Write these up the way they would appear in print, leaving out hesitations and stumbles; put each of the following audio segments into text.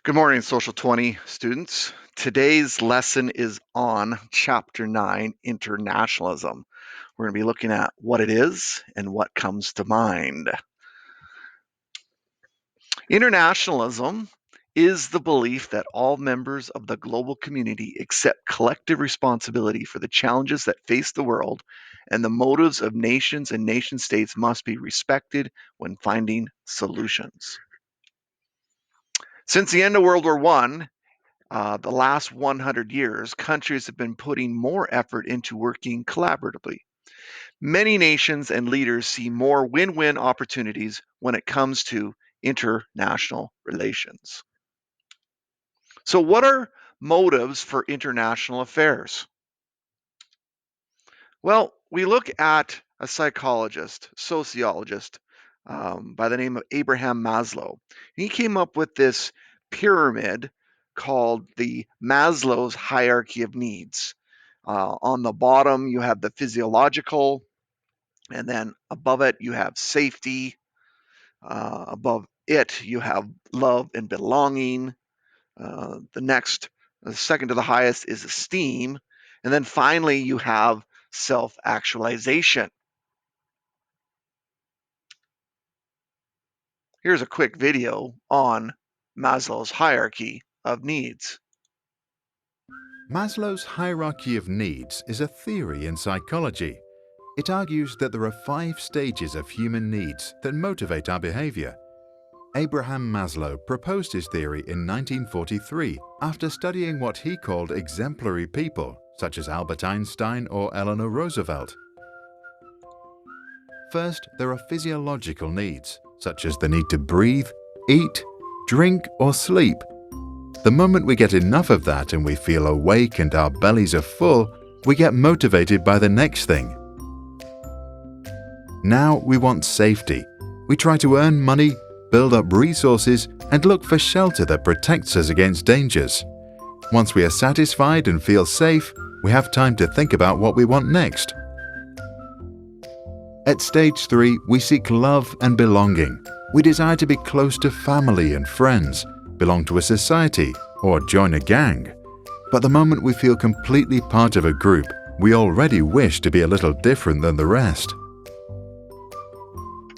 Good morning, Social 20 students. Today's lesson is on Chapter 9, Internationalism. We're going to be looking at what it is and what comes to mind. Internationalism is the belief that all members of the global community accept collective responsibility for the challenges that face the world, and the motives of nations and nation states must be respected when finding solutions. Since the end of World War I, the last 100 years, countries have been putting more effort into working collaboratively. Many nations and leaders see more win-win opportunities when it comes to international relations. So, what are motives for international affairs? Well, we look at a psychologist, sociologist by the name of Abraham Maslow. He came up with this pyramid called the Maslow's hierarchy of needs. On the bottom, you have the physiological, and then above it, you have safety. Above it, you have love and belonging. The second to the highest is esteem. And then finally, you have self-actualization. Here's a quick video on Maslow's hierarchy of needs. Maslow's hierarchy of needs is a theory in psychology. It argues that there are 5 stages of human needs that motivate our behavior. Abraham Maslow proposed his theory in 1943 after studying what he called exemplary people, such as Albert Einstein or Eleanor Roosevelt. First, there are physiological needs, such as the need to breathe, eat, drink, or sleep. The moment we get enough of that and we feel awake and our bellies are full, we get motivated by the next thing. Now we want safety. We try to earn money, build up resources, and look for shelter that protects us against dangers. Once we are satisfied and feel safe, we have time to think about what we want next. At stage 3, we seek love and belonging. We desire to be close to family and friends, belong to a society, or join a gang. But the moment we feel completely part of a group, we already wish to be a little different than the rest.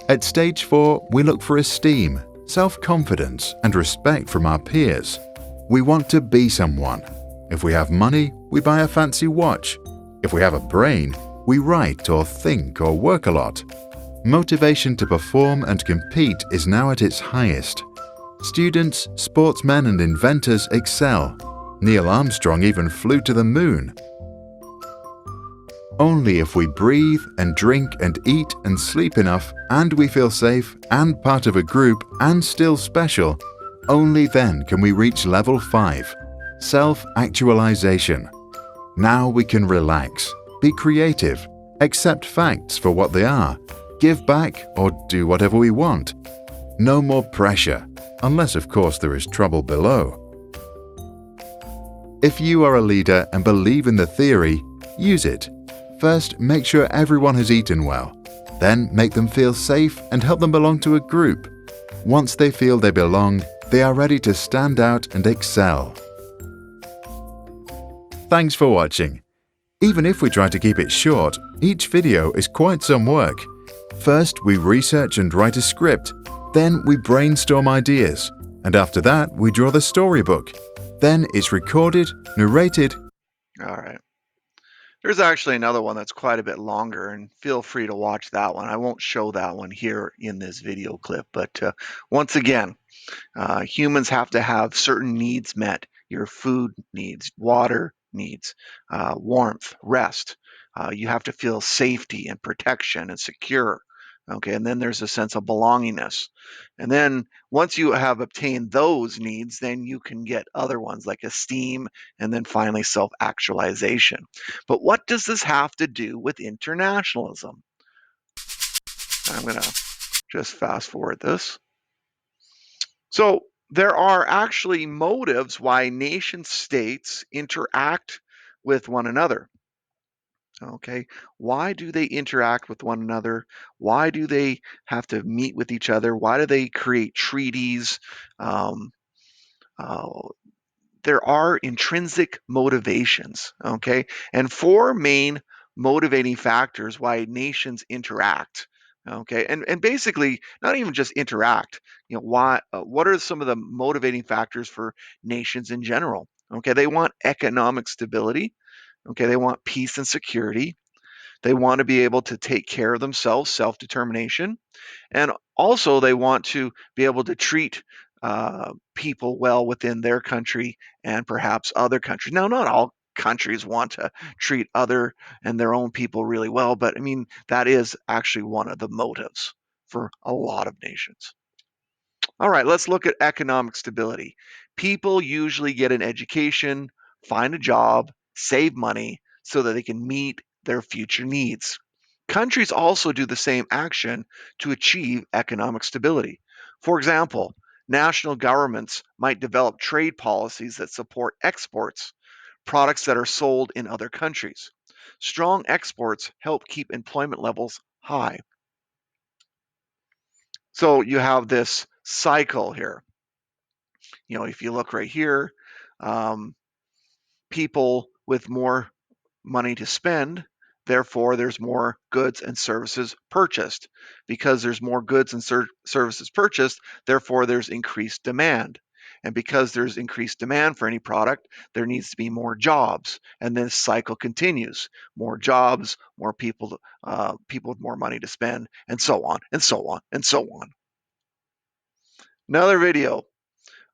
At stage 4, we look for esteem, self-confidence, and respect from our peers. We want to be someone. If we have money, we buy a fancy watch. If we have a brain, we write or think or work a lot. Motivation to perform and compete is now at its highest. Students, sportsmen, and inventors excel. Neil Armstrong even flew to the moon. Only if we breathe and drink and eat and sleep enough, and we feel safe and part of a group and still special, only then can we reach level 5, self-actualization. Now we can relax, be creative, accept facts for what they are, give back or do whatever we want. No more pressure, unless of course there is trouble below. If you are a leader and believe in the theory, use it. First, make sure everyone has eaten well. Then make them feel safe and help them belong to a group. Once they feel they belong, they are ready to stand out and excel. Thanks for watching. Even if we try to keep it short, each video is quite some work. First, we research and write a script. Then we brainstorm ideas. And after that, we draw the storybook. Then it's recorded, narrated. All right. There's actually another one that's quite a bit longer, and feel free to watch that one. I won't show that one here in this video clip, but once again, humans have to have certain needs met. Your food needs, water needs, warmth, rest. You have to feel safety and protection and secure. Okay, and then there's a sense of belongingness. And then once you have obtained those needs, then you can get other ones like esteem and then finally self-actualization. But what does this have to do with internationalism? I'm going to just fast forward this. So there are actually motives why nation states interact with one another. Okay, why do they interact with one another? Why do they have to meet with each other? Why do they create treaties? Um, Uh, there are intrinsic motivations, okay? And four main motivating factors why nations interact, okay? And basically, not even just interact, what are some of the motivating factors for nations in general? Okay, they want economic stability, okay? They want peace and security. They want to be able to take care of themselves, self-determination. And also, they want to be able to treat people well within their country and perhaps other countries. Now, not all countries want to treat other and their own people really well, but I mean, that is actually one of the motives for a lot of nations. All right, let's look at economic stability. People usually get an education, find a job, save money so that they can meet their future needs. Countries also do the same action to achieve economic stability. For example, national governments might develop trade policies that support exports, products that are sold in other countries. Strong exports help keep employment levels high. So you have this cycle here. If you look right here, um, people with more money to spend, therefore there's more goods and services purchased. Because there's more goods and services purchased, therefore there's increased demand. And because there's increased demand for any product, there needs to be more jobs. And this cycle continues. More jobs, more people with more money to spend, and so on, and so on, and so on. Another video.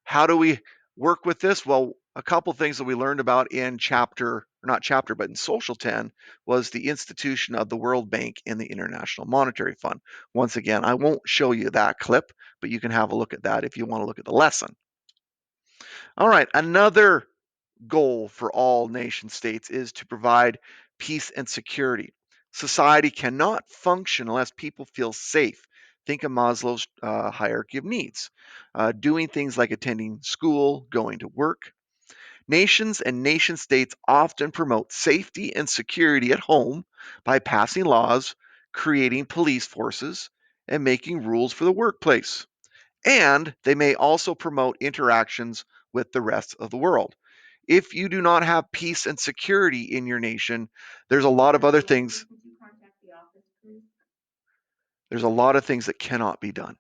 How do we work with this? Well, a couple things that we learned about in but in Social 10 was the institution of the World Bank and the International Monetary Fund. Once again, I won't show you that clip, but you can have a look at that if you want to look at the lesson. All right, another goal for all nation states is to provide peace and security. Society cannot function unless people feel safe. Think of Maslow's hierarchy of needs. Doing things like attending school, going to work. Nations and nation states often promote safety and security at home by passing laws, creating police forces, and making rules for the workplace. And they may also promote interactions with the rest of the world. If you do not have peace and security in your nation, there's a lot of other things. There's a lot of things that cannot be done.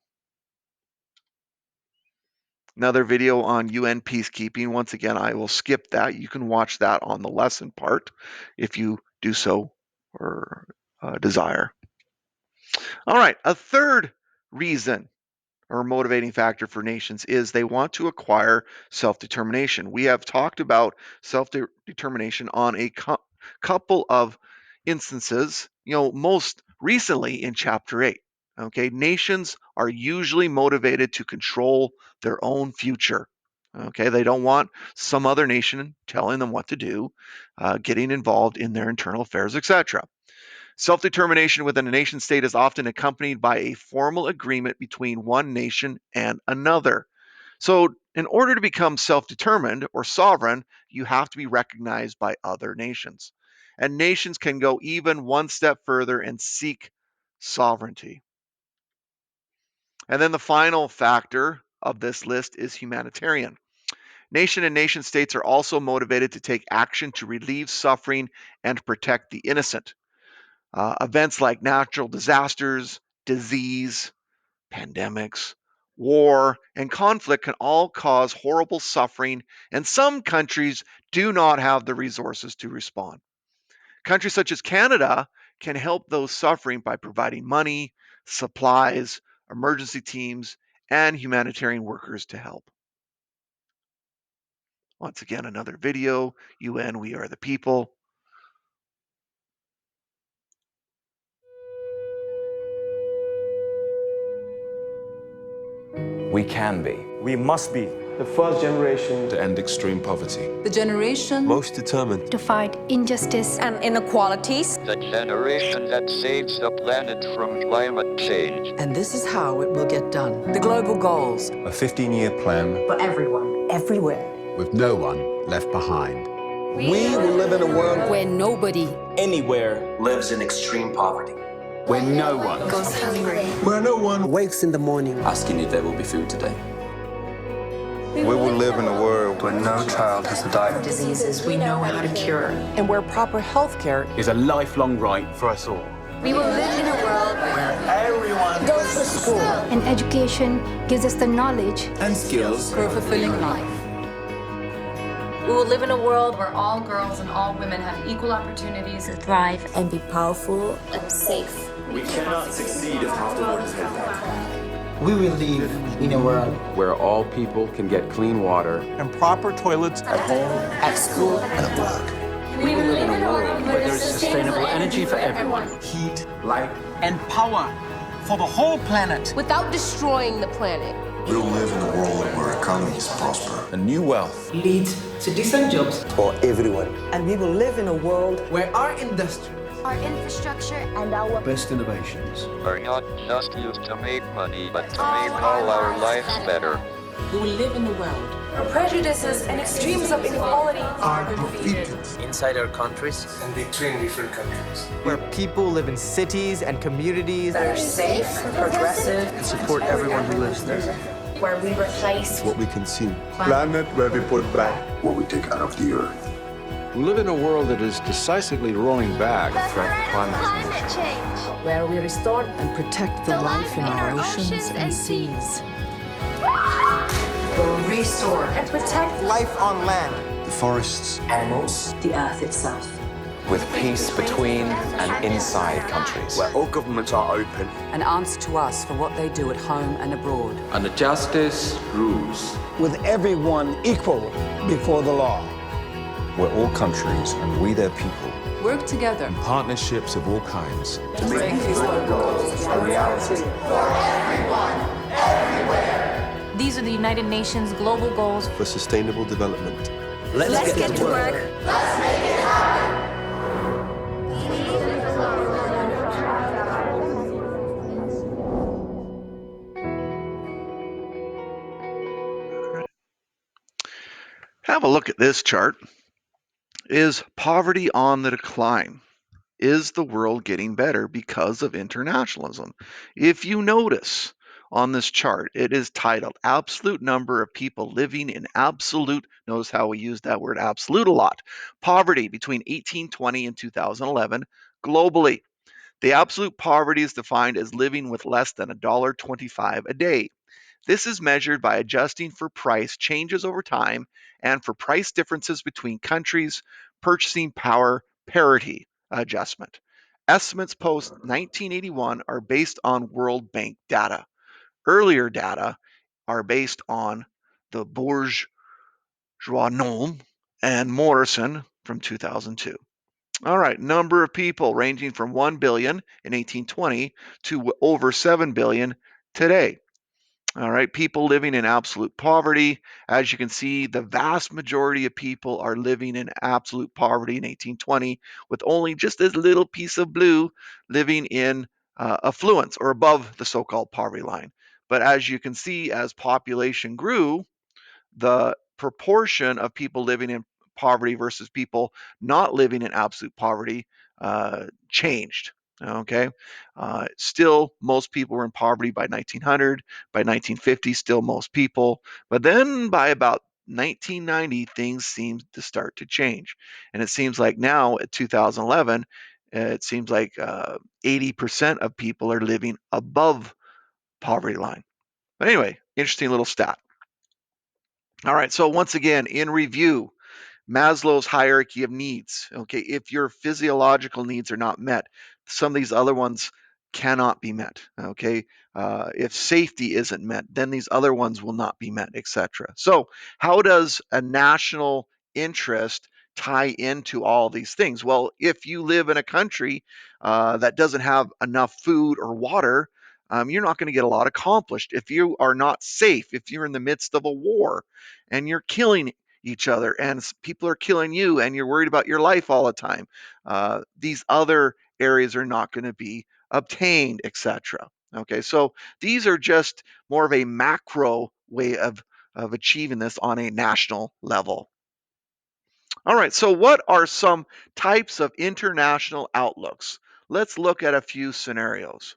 Another video on UN peacekeeping. Once again, I will skip that. You can watch that on the lesson part if you do so or desire. All right, a third reason or motivating factor for nations is they want to acquire self-determination. We have talked about self-determination on a couple of instances, most recently in chapter 8. Okay, nations are usually motivated to control their own future. Okay, they don't want some other nation telling them what to do, getting involved in their internal affairs, etc. Self-determination within a nation state is often accompanied by a formal agreement between one nation and another. So, in order to become self-determined or sovereign, you have to be recognized by other nations. And nations can go even one step further and seek sovereignty. And then the final factor of this list is humanitarian. Nation and nation states are also motivated to take action to relieve suffering and protect the innocent. Events like natural disasters, disease, pandemics, war, and conflict can all cause horrible suffering, and some countries do not have the resources to respond. Countries such as Canada can help those suffering by providing money, supplies, emergency teams, and humanitarian workers to help. Once again, another video, UN, We Are the People. We can be. We must be the first generation to end extreme poverty. The generation Most determined to fight injustice and inequalities. The generation that saves the planet from climate change. And this is how it will get done. The global goals. A 15-year plan For everyone. Everywhere. with no one left behind. We will live in a world where nobody anywhere lives in extreme poverty. Where no one goes hungry. where no one Wakes in the morning Asking if there will be food today. We will live in a world where no child has to die of Diseases we know how to cure. And where proper health care is a lifelong right for us all. We will live in a world where everyone goes to school. And education gives us the knowledge and skills for a fulfilling life. we will live in a world where all girls and all women have equal opportunities to thrive and be powerful and safe. We cannot succeed if afterward is held. We will live in a world where all people can get clean water and proper toilets at home, at school, and at work. We will live in a world where there is sustainable energy for everyone. Heat, light, and power for the whole planet. Without destroying the planet. We'll live in a world where economies prosper and new wealth leads to decent jobs for everyone. And we will live in a world where our industry, our infrastructure, and our best innovations are not just used to make money, but to make all our lives better. We will live in a world where prejudices and extremes of inequality are defeated inside our countries and between different countries. Where people live in cities and communities that are safe, progressive, and support everyone who lives there. Where we replace what we consume. Planet where we put back what we take out of the earth. We live in a world that is decisively rolling back the threat of climate change. Where we restore and protect the life in our oceans and seas. We'll restore and protect life on land, the forests, animals, the earth itself. With peace between and inside countries. Where all governments are open. And answer to us for what they do at home and abroad. And the justice rules. with everyone equal before the law. Where all countries and we their people work together in partnerships of all kinds to make these goals a reality for everyone, everywhere. These are the United Nations global goals for sustainable development. Let's get to work. Let's make it happen. Have a look at this chart. Is poverty on the decline? Is the world getting better because of internationalism? If you notice on this chart, it is titled Absolute Number of People Living in Absolute, notice how we use that word absolute a lot, poverty between 1820 and 2011 globally. The absolute poverty is defined as living with less than $1.25 a day. This is measured by adjusting for price changes over time and for price differences between countries, purchasing power parity adjustment. Estimates post 1981 are based on World Bank data. Earlier data are based on the Bourgeois and Morrison from 2002. All right, number of people ranging from 1 billion in 1820 to over 7 billion today. All right, people living in absolute poverty. As you can see, the vast majority of people are living in absolute poverty in 1820, with only just this little piece of blue living in affluence or above the so-called poverty line. But as you can see, as population grew, the proportion of people living in poverty versus people not living in absolute poverty changed. Okay, still most people were in poverty by 1900. By 1950, still most people. But then by about 1990, things seemed to start to change, and it seems like now at 2011, it seems like 80% of people are living above poverty line. But anyway, interesting little stat. All right, so once again, in review, Maslow's hierarchy of needs. Okay, if your physiological needs are not met, some of these other ones cannot be met. Okay, if safety isn't met, then these other ones will not be met, etc. So, how does a national interest tie into all these things? Well, if you live in a country that doesn't have enough food or water, you're not going to get a lot accomplished. If you are not safe, if you're in the midst of a war and you're killing each other and people are killing you and you're worried about your life all the time, these other areas are not going to be obtained, etc. Okay, so these are just more of a macro way of achieving this on a national level. All right, so what are some types of international outlooks? Let's look at a few scenarios.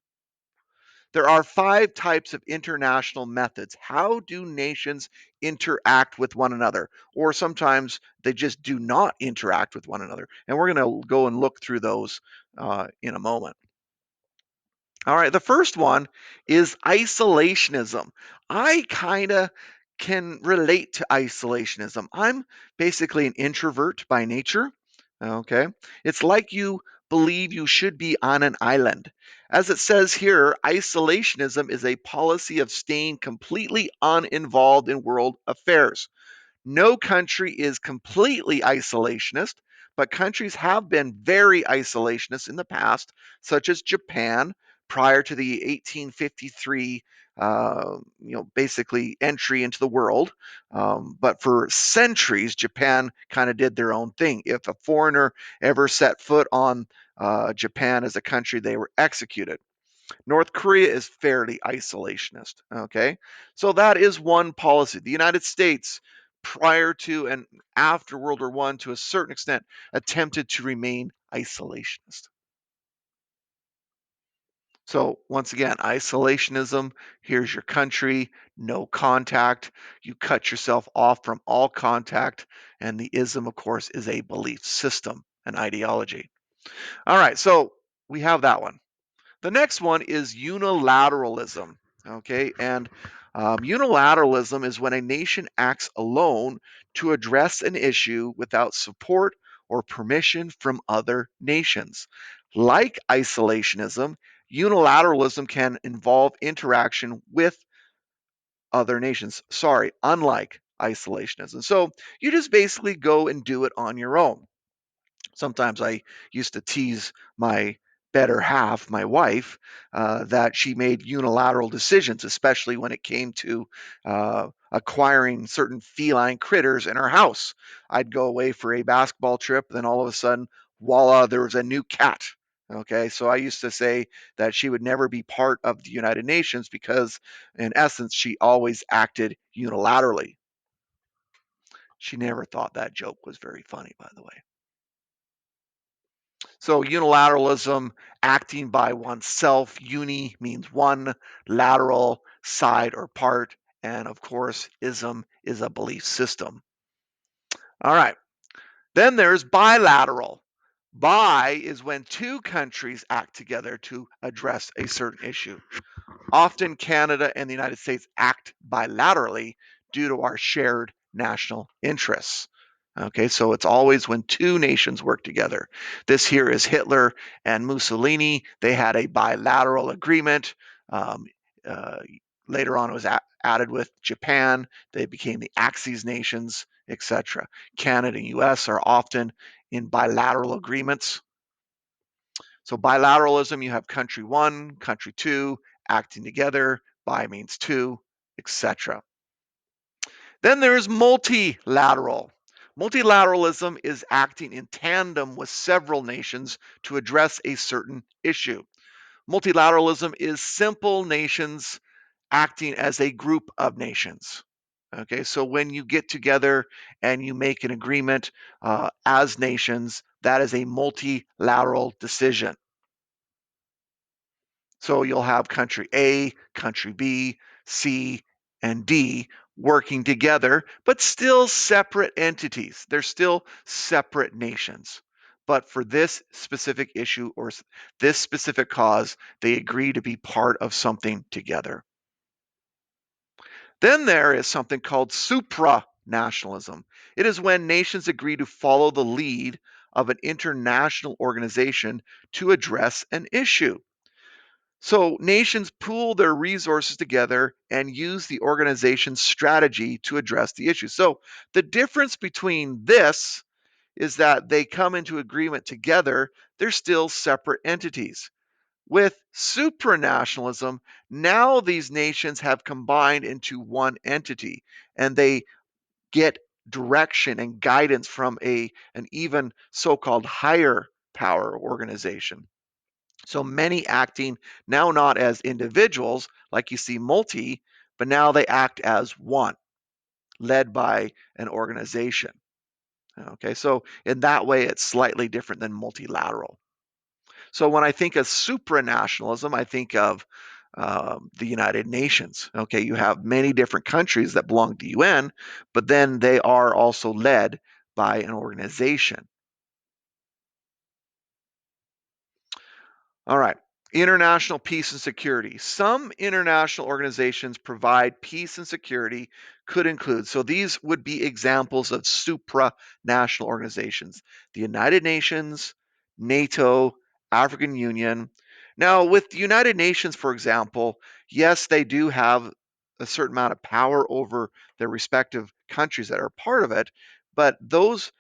There are 5 types of international methods. How do nations interact with one another? Or sometimes they just do not interact with one another. And we're going to go and look through those in a moment. All right, the first one is isolationism. I kind of can relate to isolationism. I'm basically an introvert by nature. Okay, it's like you believe you should be on an island. As it says here, isolationism is a policy of staying completely uninvolved in world affairs. No country is completely isolationist, but countries have been very isolationist in the past, such as Japan prior to the 1853, basically entry into the world. But for centuries, Japan kind of did their own thing. If a foreigner ever set foot on Japan as a country, they were executed. North Korea is fairly isolationist. Okay, so that is one policy. The United States, prior to and after World War I, to a certain extent, attempted to remain isolationist. So once again, isolationism, here's your country, no contact. You cut yourself off from all contact. And the ism, of course, is a belief system, an ideology. All right, so we have that one. The next one is unilateralism. Okay, and unilateralism is when a nation acts alone to address an issue without support or permission from other nations. Like isolationism, unilateralism can involve interaction with other nations. Sorry, unlike isolationism. So you just basically go and do it on your own. Sometimes I used to tease my better half, my wife, that she made unilateral decisions, especially when it came to acquiring certain feline critters in our house. I'd go away for a basketball trip, then all of a sudden, voila, there was a new cat. Okay, so I used to say that she would never be part of the United Nations because, in essence, she always acted unilaterally. She never thought that joke was very funny, by the way. So unilateralism, acting by oneself. Uni means one, lateral, side or part. And of course, ism is a belief system. All right. Then there's bilateral. Bi is when two countries act together to address a certain issue. Often Canada and the United States act bilaterally due to our shared national interests. Okay, so it's always when two nations work together. This here is Hitler and Mussolini. They had a bilateral agreement. Um, uh, Later on, it was added with Japan. They became the Axis nations, etc. Canada and US are often in bilateral agreements. So bilateralism, you have country one, country two, acting together. Bi means two, etc. Then there's multilateral. Multilateralism is acting in tandem with several nations to address a certain issue. Multilateralism is simple nations acting as a group of nations. Okay, so when you get together and you make an agreement as nations, that is a multilateral decision. So you'll have country A, country B, C, and D working together, but still separate entities. They're still separate nations. But for this specific issue or this specific cause, they agree to be part of something together. Then there is something called supranationalism. It is when nations agree to follow the lead of an international organization to address an issue. So nations pool their resources together and use the organization's strategy to address the issue. So the difference between this is that they come into agreement together. They're still separate entities. With supranationalism, now these nations have combined into one entity and they get direction and guidance from an even so-called higher power organization. So many acting now not as individuals, like you see multi, but now they act as one, led by an organization. Okay, so in that way, it's slightly different than multilateral. So when I think of supranationalism, I think of the United Nations. Okay, you have many different countries that belong to the UN, but then they are also led by an organization. All right. International peace and security. Some international organizations provide peace and security, could include. So these would be examples of supranational organizations. The United Nations, NATO, African Union. Now, with the United Nations, for example, yes, they do have a certain amount of power over their respective countries that are part of it, but those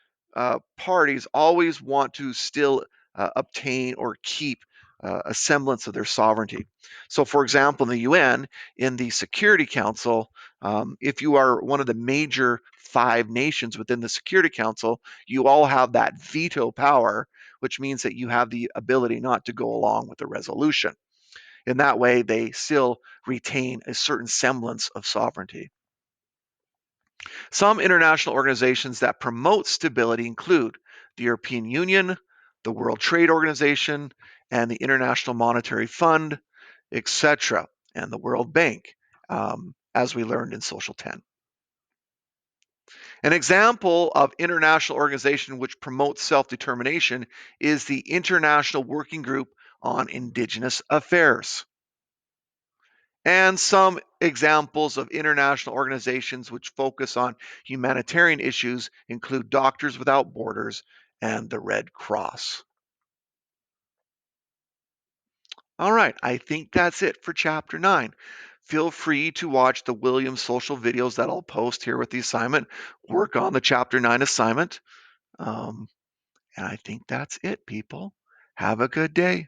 parties always want to still obtain or keep a semblance of their sovereignty. So, for example, in the UN, in the Security Council, if you are one of the major 5 nations within the Security Council, you all have that veto power, which means that you have the ability not to go along with the resolution. In that way, they still retain a certain semblance of sovereignty. Some international organizations that promote stability include the European Union, the World Trade Organization, and the International Monetary Fund, etc., and the World Bank, as we learned in Social 10. An example of international organization which promotes self-determination is the International Working Group on Indigenous Affairs. And some examples of international organizations which focus on humanitarian issues include Doctors Without Borders and the Red Cross. All right, I think that's it for Chapter 9. Feel free to watch the Williams social videos that I'll post here with the assignment. Work on the Chapter 9 assignment. And I think that's it, people. Have a good day.